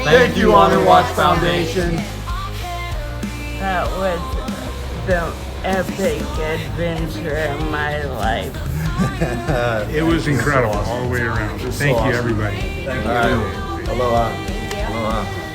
Thank you, Honor Watch Foundation. That was the epic adventure of my life. It was incredible all the way around. Thank you, everybody. Thank you. Aloha. Aloha.